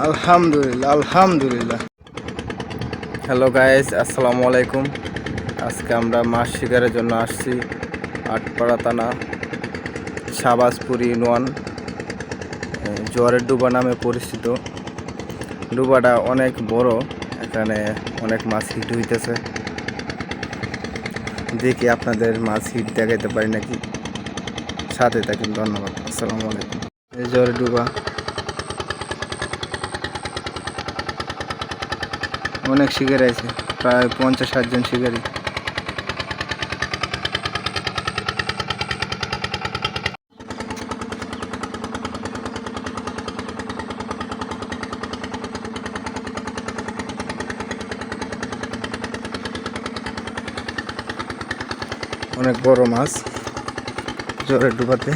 আলহামদুলিল্লাহ আলহামদুলিল্লাহ। Hello guys, আসসালামু আলাইকুম। আজকে আমরা মাছ শিকারের জন্য আসছি আটপাড়া থানা শাহবাজপুর ইউনিয়ন, জোয়ারের ডুবা নামে পরিচিত। ডুবাটা অনেক বড়, এখানে অনেক মাছ হিট হইতেছে। দেখি আপনাদের মাছ হিট দেখাইতে পারি নাকি, সাথে থাকেন। ধন্যবাদ। আসসালামু আলাইকুম। এই জোয়ারের ডুবা, অনেক শিকারি আছে, প্রায় 50-60 জন শিকারি। অনেক বড় মাছ জোয়ারের ডুবাতে।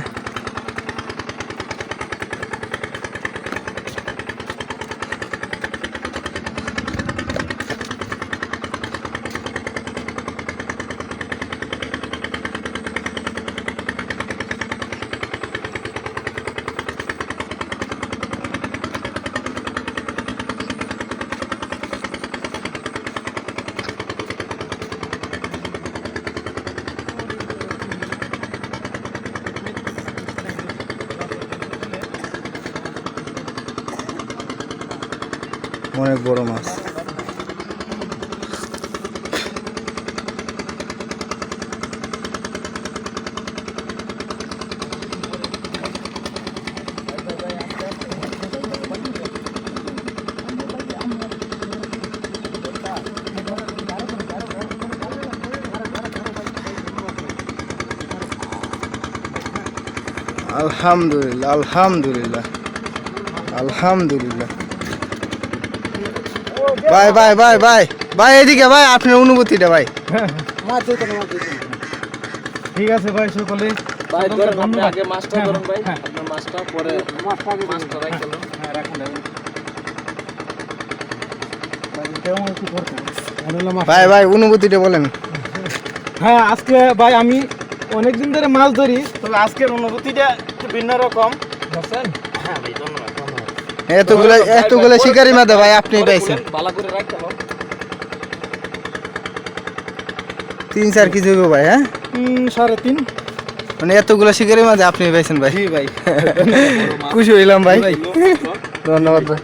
অনেক বড় মাছ। আলহামদুলিল্লাহ আলহামদুলিল্লাহ আলহামদুলিল্লাহ। ভাই ভাই ভাই ভাই ভাই এদিকে ভাই, আপনার অনুভূতিটা ভাই। ঠিক আছে ভাই, সকলে আগে মাছটা ধরুন ভাই, আপনার মাছটা পরে মাছটা রাখুন। হ্যাঁ রাখুন। ভাই ভাই অনুভূতিটা বলেন। হ্যাঁ, আজকে ভাই আমি অনেকদিন ধরে মাছ ধরি, তবে আজকের অনুভূতিটা একটু ভিন্ন রকম। বুঝছেন? হ্যাঁ ভাই, ধন্যবাদ ধন্যবাদ। এতগুলো শিকারি মাঝে ভাই আপনি পাইছেন। ভালো করে রাখতে হবে। 3-4 কেজি হইব ভাই। হ্যাঁ 3.5। মানে এতগুলো শিকারি মাঝে আপনি পাইছেন ভাই। জি ভাই, খুশি হইলাম ভাই। ধন্যবাদ ভাই।